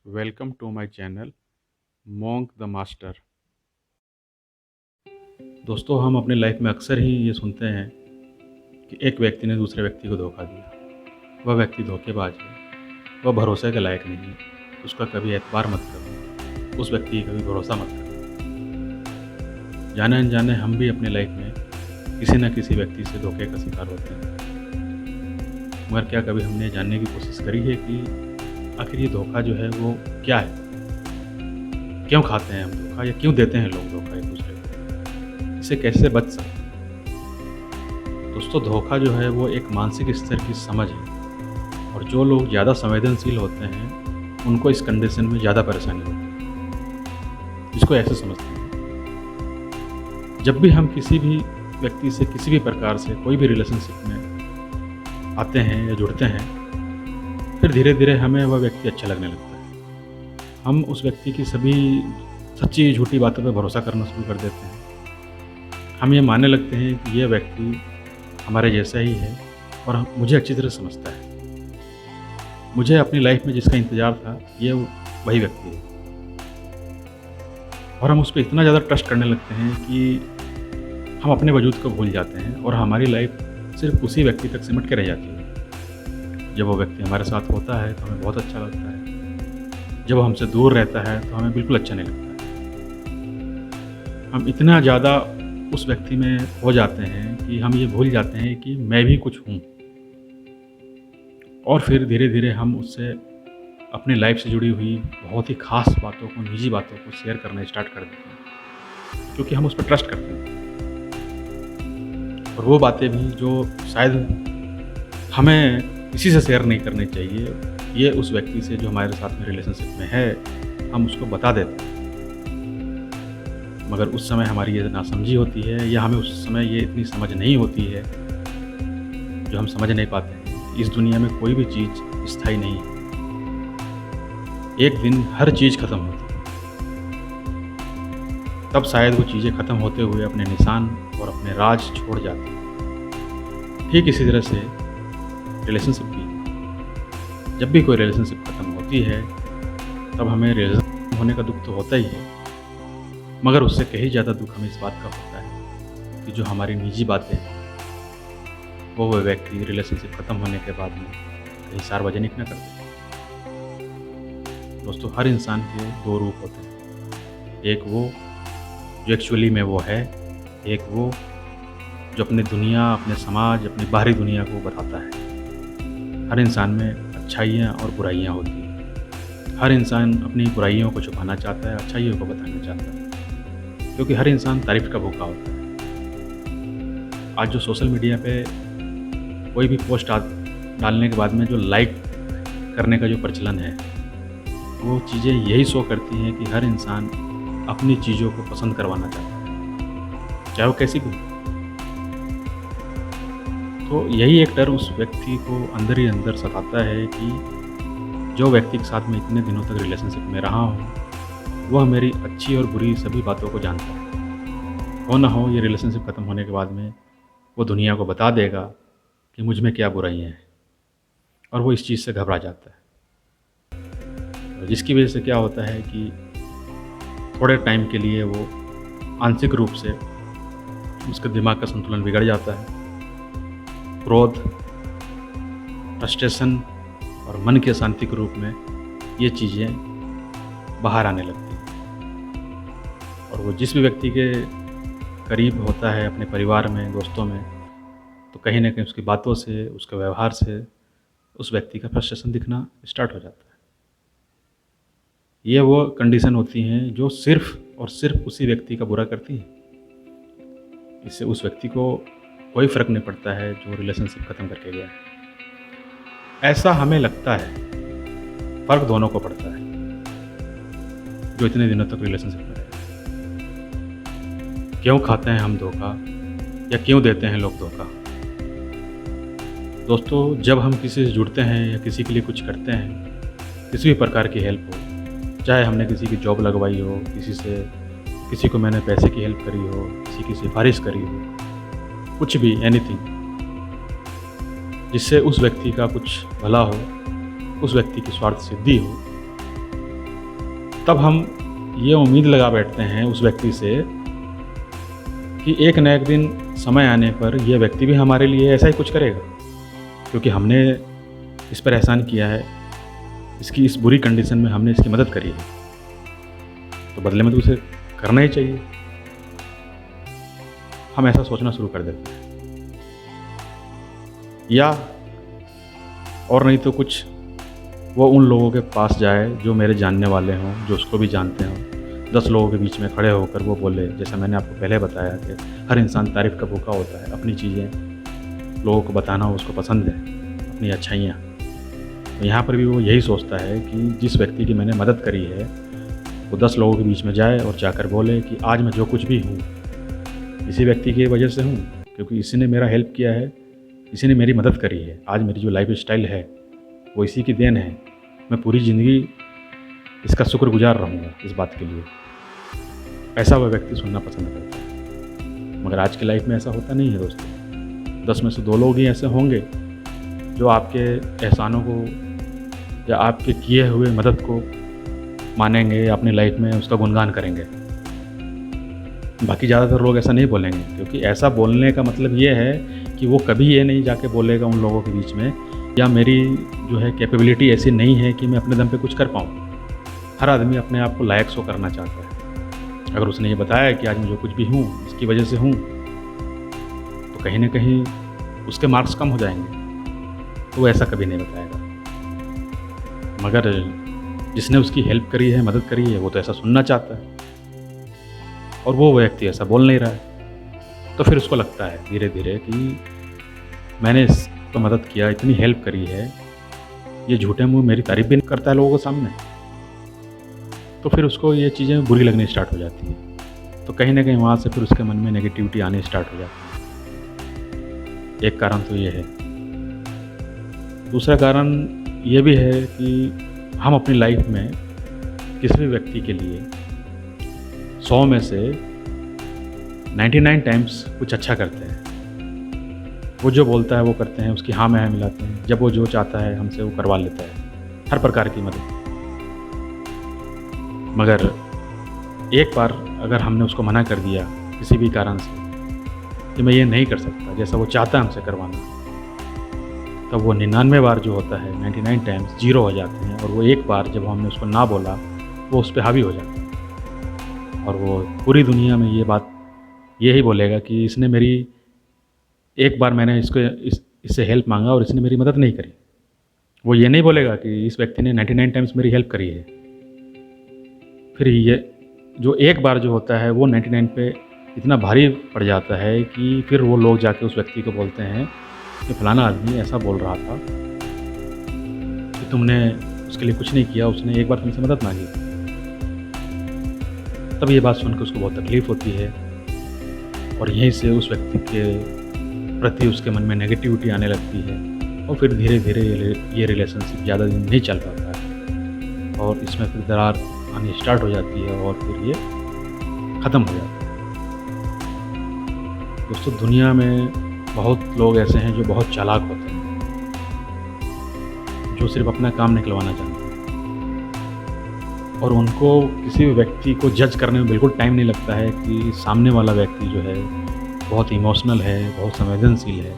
Welcome to my channel Monk the Master. दोस्तों, हम अपनी लाइफ में अक्सर ही ये सुनते हैं कि एक व्यक्ति ने दूसरे व्यक्ति को धोखा दिया। वह व्यक्ति धोखेबाज है, वह भरोसे के लायक नहीं है, उसका कभी एतबार मत करो, उस व्यक्ति का कभी भरोसा मत करो। जाने अनजाने हम भी अपनी लाइफ में किसी न किसी व्यक्ति से धोखे का शिकार होते हैं। मगर क्या कभी हमने जानने की कोशिश करी है कि आखिर ये धोखा जो है वो क्या है? क्यों खाते हैं हम धोखा, या क्यों देते हैं लोग धोखा एक दूसरे को? इससे कैसे बच सकते हैं? दोस्तों, धोखा जो है वो एक मानसिक स्तर की समझ है, और जो लोग ज़्यादा संवेदनशील होते हैं उनको इस कंडीशन में ज़्यादा परेशानी होती है। इसको ऐसे समझते हैं, जब भी हम किसी भी व्यक्ति से किसी भी प्रकार से कोई भी रिलेशनशिप में आते हैं या जुड़ते हैं, फिर धीरे धीरे हमें वह व्यक्ति अच्छा लगने लगता है। हम उस व्यक्ति की सभी सच्ची झूठी बातों पर भरोसा करना शुरू कर देते हैं। हम ये मानने लगते हैं कि यह व्यक्ति हमारे जैसा ही है और मुझे अच्छी तरह समझता है। मुझे अपनी लाइफ में जिसका इंतज़ार था, ये वही व्यक्ति है। और हम उस पर इतना ज़्यादा ट्रस्ट करने लगते हैं कि हम अपने वजूद को भूल जाते हैं और हमारी लाइफ सिर्फ उसी व्यक्ति तक सिमट के रह जाती है। जब वो व्यक्ति हमारे साथ होता है तो हमें बहुत अच्छा लगता है, जब वो हमसे दूर रहता है तो हमें बिल्कुल अच्छा नहीं लगता है। हम इतना ज़्यादा उस व्यक्ति में हो जाते हैं कि हम ये भूल जाते हैं कि मैं भी कुछ हूँ। और फिर धीरे धीरे हम उससे अपनी लाइफ से जुड़ी हुई बहुत ही ख़ास बातों को, निजी बातों को शेयर करना स्टार्ट कर देते हैं, क्योंकि हम उस पर ट्रस्ट करते हैं। और वो बातें भी जो शायद हमें किसी से शेयर नहीं करनी चाहिए, ये उस व्यक्ति से जो हमारे साथ में रिलेशनशिप में है, हम उसको बता देते हैं। मगर उस समय हमारी ये नासमझी होती है, या हमें उस समय ये इतनी समझ नहीं होती है, जो हम समझ नहीं पाते हैं। इस दुनिया में कोई भी चीज़ स्थायी नहीं है। एक दिन हर चीज़ ख़त्म होती है, तब शायद वो चीज़ें ख़त्म होते हुए अपने निशान और अपने राज छोड़ जाती हैं। ठीक इसी तरह से रिलेशनशिप भी, जब भी कोई रिलेशनशिप ख़त्म होती है तब हमें रिलेशनशिप होने का दुख तो होता ही है, मगर उससे कहीं ज़्यादा दुख हमें इस बात का होता है कि जो हमारी निजी बातें वो व्यक्ति रिलेशनशिप ख़त्म होने के बाद में कहीं सार्वजनिक न कर दे। दोस्तों, हर इंसान के दो रूप होते हैं। एक वो जो एक्चुअली में वो है, एक वो जो अपनी दुनिया, अपने समाज, अपनी बाहरी दुनिया को बताता है। हर इंसान में अच्छाइयाँ और बुराइयाँ होती हैं। हर इंसान अपनी बुराइयों को छुपाना चाहता है, अच्छाइयों को बताना चाहता है, क्योंकि हर इंसान तारीफ़ का भूखा होता है। आज जो सोशल मीडिया पे कोई भी पोस्ट डालने के बाद में जो लाइक करने का जो प्रचलन है, वो चीज़ें यही शो करती हैं कि हर इंसान अपनी चीज़ों को पसंद करवाना चाहता है, चाहे वो कैसी भी। तो यही एक डर उस व्यक्ति को अंदर ही अंदर सताता है कि जो व्यक्ति के साथ में इतने दिनों तक रिलेशनशिप में रहा हूँ, वह मेरी अच्छी और बुरी सभी बातों को जानता है। हो ना हो, ये रिलेशनशिप ख़त्म होने के बाद में वो दुनिया को बता देगा कि मुझ में क्या बुराइयाँ हैं, और वो इस चीज़ से घबरा जाता है। और जिसकी वजह से क्या होता है कि थोड़े टाइम के लिए वो आंशिक रूप से उसके दिमाग का संतुलन बिगड़ जाता है। क्रोध, फ्रस्ट्रेशन और मन के शांति के रूप में ये चीज़ें बाहर आने लगती हैं। और वो जिस भी व्यक्ति के करीब होता है, अपने परिवार में, दोस्तों में, तो कहीं ना कहीं उसकी बातों से, उसके व्यवहार से उस व्यक्ति का फ्रस्ट्रेशन दिखना स्टार्ट हो जाता है। ये वो कंडीशन होती हैं जो सिर्फ़ और सिर्फ उसी व्यक्ति का बुरा करती हैं। इससे उस व्यक्ति को कोई फ़र्क नहीं पड़ता है जो रिलेशनशिप ख़त्म करके गया है। ऐसा हमें लगता है, फ़र्क दोनों को पड़ता है जो इतने दिनों तक रिलेशनशिप में रहे। क्यों खाते हैं हम धोखा, या क्यों देते हैं लोग धोखा? दोस्तों, जब हम किसी से जुड़ते हैं या किसी के लिए कुछ करते हैं, किसी भी प्रकार की हेल्प हो, चाहे हमने किसी की जॉब लगवाई हो, किसी को मैंने पैसे की हेल्प करी हो, किसी की सिफारिश करी हो, कुछ भी, एनीथिंग, जिससे उस व्यक्ति का कुछ भला हो, उस व्यक्ति की स्वार्थ सिद्धि हो, तब हम ये उम्मीद लगा बैठते हैं उस व्यक्ति से कि एक न एक दिन समय आने पर यह व्यक्ति भी हमारे लिए ऐसा ही कुछ करेगा, क्योंकि हमने इस पर एहसान किया है, इसकी इस बुरी कंडीशन में हमने इसकी मदद करी है, तो बदले में तो उसे करना ही चाहिए। हम ऐसा सोचना शुरू कर देते हैं, या और नहीं तो कुछ वो उन लोगों के पास जाए जो मेरे जानने वाले हों, जो उसको भी जानते हों। 10 लोगों के बीच में खड़े होकर वो बोले, जैसा मैंने आपको पहले बताया कि हर इंसान तारीफ़ का भूखा होता है, अपनी चीज़ें लोगों को बताना उसको पसंद है, अपनी अच्छाइयाँ। तो यहाँ पर भी वो यही सोचता है कि जिस व्यक्ति की मैंने मदद करी है वो 10 लोगों के बीच में जाए और जाकर बोले कि आज मैं जो कुछ भी हूँ इसी व्यक्ति की वजह से हूँ, क्योंकि इसी ने मेरा हेल्प किया है, इसी ने मेरी मदद करी है। आज मेरी जो लाइफ स्टाइल है वो इसी की देन है। मैं पूरी ज़िंदगी इसका शुक्रगुजार रहूँगा इस बात के लिए। ऐसा वह व्यक्ति सुनना पसंद करता है। मगर आज की लाइफ में ऐसा होता नहीं है दोस्तों। 10 में से 2 लोग ही ऐसे होंगे जो आपके एहसानों को या आपके किए हुए मदद को मानेंगे या अपनी लाइफ में उसका गुणगान करेंगे। बाकी ज़्यादातर लोग ऐसा नहीं बोलेंगे, क्योंकि ऐसा बोलने का मतलब ये है कि वो कभी ये नहीं जाके बोलेगा उन लोगों के बीच में, या मेरी जो है कैपेबिलिटी ऐसी नहीं है कि मैं अपने दम पे कुछ कर पाऊँ। हर आदमी अपने आप को लायक शो करना चाहता है। अगर उसने ये बताया कि आज मैं जो कुछ भी हूँ इसकी वजह से हूँ, तो कहीं ना कहीं उसके मार्क्स कम हो जाएंगे, तो वो ऐसा कभी नहीं बताएगा। मगर जिसने उसकी हेल्प करी है, मदद करी है, वो तो ऐसा सुनना चाहता है, और वो व्यक्ति ऐसा बोल नहीं रहा है। तो फिर उसको लगता है धीरे धीरे कि मैंने इसको मदद किया, इतनी हेल्प करी है, ये झूठे मुँह मेरी तारीफ भी नहीं करता है लोगों के सामने। तो फिर उसको ये चीज़ें बुरी लगनी स्टार्ट हो जाती है। तो कहीं ना कहीं वहाँ से फिर उसके मन में नेगेटिविटी आनी स्टार्ट हो जाती है। एक कारण तो ये है। दूसरा कारण ये भी है कि हम अपनी लाइफ में किसी भी व्यक्ति के लिए 100 में से 99 टाइम्स कुछ अच्छा करते हैं। वो जो बोलता है वो करते हैं, उसकी हाँ में हाँ मिलाते हैं। जब वो जो चाहता है हमसे वो करवा लेता है, हर प्रकार की मदद। मगर एक बार अगर हमने उसको मना कर दिया किसी भी कारण से कि मैं ये नहीं कर सकता जैसा वो चाहता है हमसे करवाना, तब वो 99 बार जो होता है 99 टाइम्स 0 हो जाते हैं। और वो एक बार जब हमने उसको ना बोला वो उस पर हावी हो जाता है, और वो पूरी दुनिया में ये बात यही बोलेगा कि इसने मेरी, एक बार मैंने इससे हेल्प मांगा और इसने मेरी मदद नहीं करी। वो ये नहीं बोलेगा कि इस व्यक्ति ने 99 टाइम्स मेरी हेल्प करी है। फिर ये जो एक बार जो होता है वो 99 पे इतना भारी पड़ जाता है कि फिर वो लोग जाके उस व्यक्ति को बोलते हैं कि फलाना आदमी ऐसा बोल रहा था कि तुमने उसके लिए कुछ नहीं किया, उसने एक बार तुमसे मदद मांगी। तब ये बात सुनकर उसको बहुत तकलीफ़ होती है, और यहीं से उस व्यक्ति के प्रति उसके मन में नेगेटिविटी आने लगती है, और फिर धीरे धीरे ये रिलेशनशिप ज़्यादा दिन नहीं चल पाता है, और इसमें फिर दरार आनी स्टार्ट हो जाती है, और फिर ये ख़त्म हो जाता है। दोस्तों, दुनिया में बहुत लोग ऐसे हैं जो बहुत चालाक होते हैं, जो सिर्फ अपना काम निकलवाना चाहते हैं, और उनको किसी भी व्यक्ति को जज करने में बिल्कुल टाइम नहीं लगता है कि सामने वाला व्यक्ति जो है बहुत इमोशनल है, बहुत संवेदनशील है।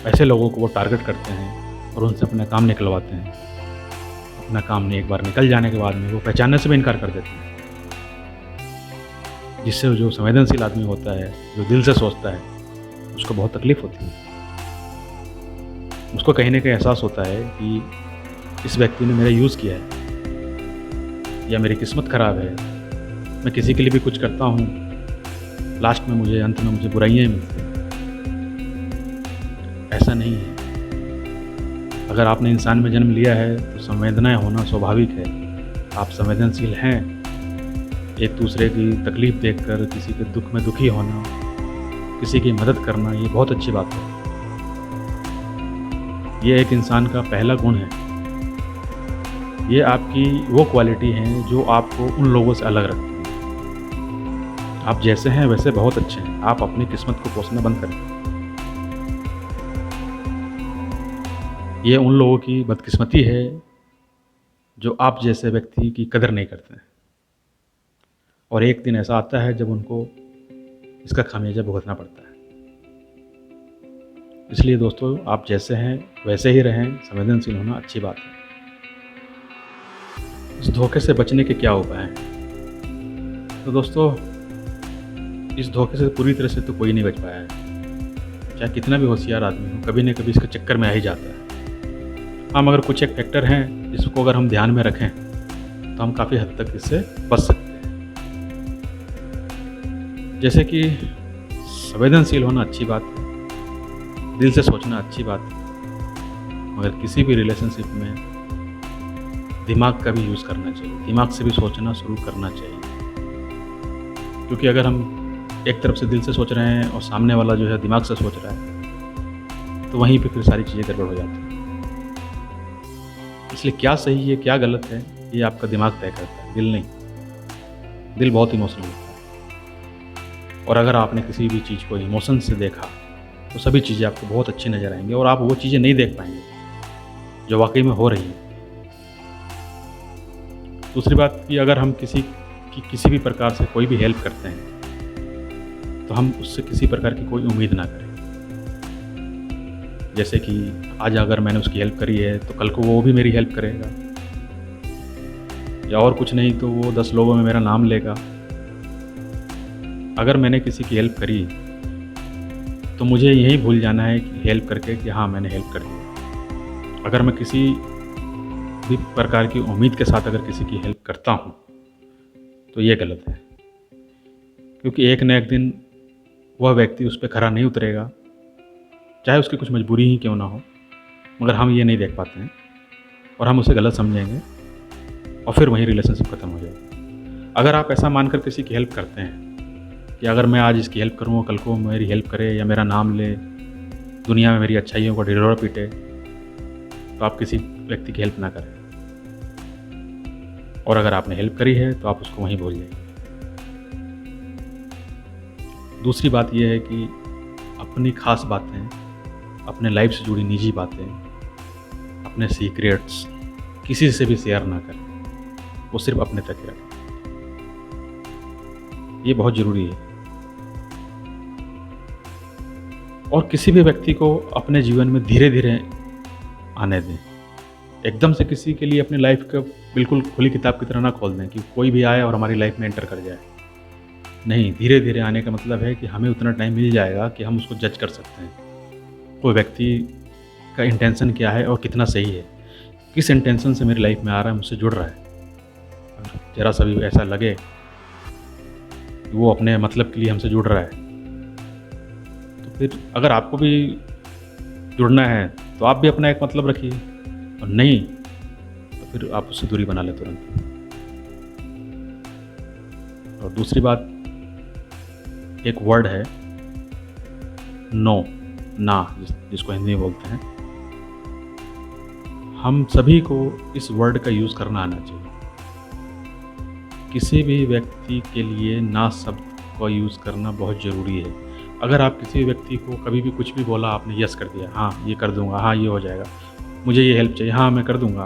ऐसे लोगों को वो टारगेट करते हैं और उनसे अपना काम निकलवाते हैं। अपना काम नहीं, एक बार निकल जाने के बाद में वो पहचानने से भी इनकार कर देते हैं, जिससे जो संवेदनशील आदमी होता है, जो दिल से सोचता है, उसको बहुत तकलीफ़ होती है। उसको कहीं ना कहीं एहसास होता है कि इस व्यक्ति ने मेरा यूज़ किया है, या मेरी किस्मत ख़राब है। मैं किसी के लिए भी कुछ करता हूँ, लास्ट में मुझे, अंत में मुझे बुराइयाँ ही मिलती हैं। ऐसा नहीं है। अगर आपने इंसान में जन्म लिया है तो संवेदनाएं होना स्वाभाविक है। आप संवेदनशील हैं। एक दूसरे की तकलीफ़ देखकर किसी के दुख में दुखी होना, किसी की मदद करना, ये बहुत अच्छी बात है। ये एक इंसान का पहला गुण है। ये आपकी वो क्वालिटी है जो आपको उन लोगों से अलग रखती है। आप जैसे हैं वैसे बहुत अच्छे हैं। आप अपनी किस्मत को कोसना बंद करें। ये उन लोगों की बदकिस्मती है जो आप जैसे व्यक्ति की कदर नहीं करते हैं। और एक दिन ऐसा आता है जब उनको इसका खामियाजा भुगतना पड़ता है। इसलिए दोस्तों, आप जैसे हैं वैसे ही रहें, संवेदनशील होना अच्छी बात है। इस धोखे से बचने के क्या उपाय हैं? तो दोस्तों, इस धोखे से पूरी तरह से तो कोई नहीं बच पाया है। चाहे कितना भी होशियार आदमी हो, कभी न कभी इसके चक्कर में आ ही जाता है। हाँ, मगर कुछ एक फैक्टर हैं जिसको अगर हम ध्यान में रखें तो हम काफ़ी हद तक इससे बच सकते हैं। जैसे कि संवेदनशील होना अच्छी बात है, दिल से सोचना अच्छी बात है, मगर किसी भी रिलेशनशिप में दिमाग का भी यूज़ करना चाहिए, दिमाग से भी सोचना शुरू करना चाहिए। क्योंकि अगर हम एक तरफ से दिल से सोच रहे हैं और सामने वाला जो है दिमाग से सोच रहा है, तो वहीं पे फिर सारी चीज़ें गड़बड़ हो जाती हैं। इसलिए क्या सही है, क्या गलत है, ये आपका दिमाग तय करता है, दिल नहीं। दिल बहुत इमोशनल होता है, और अगर आपने किसी भी चीज़ को इमोशन से देखा तो सभी चीज़ें आपको बहुत अच्छी नज़र आएँगी और आप वो चीज़ें नहीं देख पाएँगे जो वाक़ई में हो रही हैं। दूसरी बात कि अगर हम किसी किसी भी प्रकार से कोई भी हेल्प करते हैं तो हम उससे किसी प्रकार की कोई उम्मीद ना करें। जैसे कि आज अगर मैंने उसकी हेल्प करी है तो कल को वो भी मेरी हेल्प करेगा, या और कुछ नहीं तो वो 10 लोगों में मेरा नाम लेगा। अगर मैंने किसी की हेल्प करी तो मुझे यही भूल जाना है कि हेल्प करके कि हाँ, मैंने हेल्प कर दी। अगर मैं किसी भी प्रकार की उम्मीद के साथ अगर किसी की हेल्प करता हूँ तो ये गलत है, क्योंकि एक न एक दिन वह व्यक्ति उस पे खरा नहीं उतरेगा, चाहे उसकी कुछ मजबूरी ही क्यों ना हो, मगर हम ये नहीं देख पाते हैं और हम उसे गलत समझेंगे और फिर वहीं रिलेशनशिप ख़त्म हो जाएगा। अगर आप ऐसा मानकर किसी की हेल्प करते हैं कि अगर मैं आज इसकी हेल्प करूँ, कल को मेरी हेल्प करे या मेरा नाम ले, दुनिया में मेरी अच्छाइयों को ढिढोरा पीटे, तो आप किसी व्यक्ति की हेल्प ना करें। और अगर आपने हेल्प करी है तो आप उसको वहीं भूल जाइए। दूसरी बात यह है कि अपनी ख़ास बातें, अपने लाइफ से जुड़ी निजी बातें, अपने सीक्रेट्स किसी से भी शेयर ना करें, वो सिर्फ अपने तक ही रखें। ये बहुत ज़रूरी है। और किसी भी व्यक्ति को अपने जीवन में धीरे धीरे आने दें। एकदम से किसी के लिए अपनी लाइफ को बिल्कुल खुली किताब की तरह ना खोल दें कि कोई भी आए और हमारी लाइफ में एंटर कर जाए। नहीं, धीरे धीरे आने का मतलब है कि हमें उतना टाइम मिल जाएगा कि हम उसको जज कर सकते हैं, कोई व्यक्ति का इंटेंशन क्या है और कितना सही है, किस इंटेंशन से मेरी लाइफ में आ रहा है, मुझसे जुड़ रहा है। अगर ज़रा सा भी ऐसा लगे कि वो अपने मतलब के लिए हमसे जुड़ रहा है, तो फिर अगर आपको भी जुड़ना है तो आप भी अपना एक मतलब रखिए, और नहीं तो फिर आप उससे दूरी बना लें तुरंत। और दूसरी बात, एक वर्ड है नो, ना, जिसको हिंदी में बोलते हैं, हम सभी को इस वर्ड का यूज़ करना आना चाहिए। किसी भी व्यक्ति के लिए ना शब्द का यूज़ करना बहुत ज़रूरी है। अगर आप किसी व्यक्ति को कभी भी कुछ भी बोला, आपने यस कर दिया, हाँ ये कर दूंगा, हाँ ये हो जाएगा, मुझे ये हेल्प चाहिए, हाँ मैं कर दूंगा,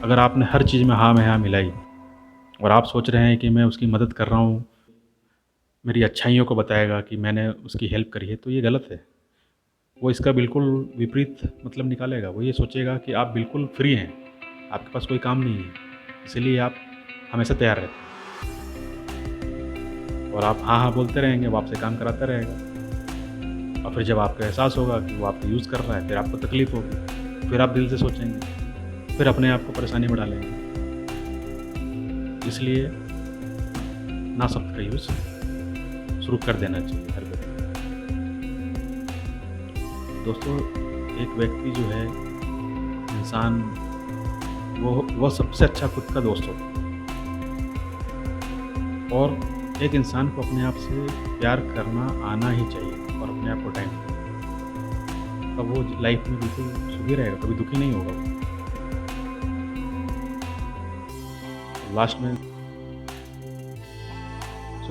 अगर आपने हर चीज़ में हाँ में हाँ मिलाई और आप सोच रहे हैं कि मैं उसकी मदद कर रहा हूँ, मेरी अच्छाइयों को बताएगा कि मैंने उसकी हेल्प करी है, तो ये गलत है। वो इसका बिल्कुल विपरीत मतलब निकालेगा। वो ये सोचेगा कि आप बिल्कुल फ्री हैं, आपके पास कोई काम नहीं है, इसलिए आप हमेशा तैयार रहते हैं और आप हाँ हाँ बोलते रहेंगे, वो आपसे काम कराता रहेगा। और फिर जब आपको एहसास होगा कि वो आपको यूज़ कर रहा है, फिर आपको तकलीफ़ होगी, फिर आप दिल से सोचेंगे, फिर अपने आप को परेशानी में डालेंगे। इसलिए ना शब्द का यूज़ शुरू कर देना चाहिए हर व्यक्ति। दोस्तों, एक व्यक्ति जो है, इंसान, वो सबसे अच्छा खुद का दोस्त होता है। और एक इंसान को अपने आप से प्यार करना आना ही चाहिए और अपने आप को टाइम देना, तब वो लाइफ में बिल्कुल सुखी रहेगा, कभी दुखी नहीं होगा। लास्ट में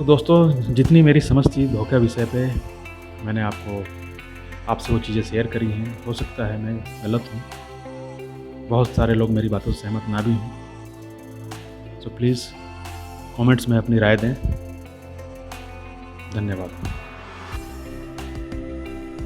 दोस्तों, जितनी मेरी समझ थी धोखा विषय पे, मैंने आपसे वो चीज़ें शेयर करी हैं। हो सकता है मैं गलत हूँ, बहुत सारे लोग मेरी बातों से सहमत ना भी हों। सो प्लीज़ कमेंट्स में अपनी राय दें। धन्यवाद।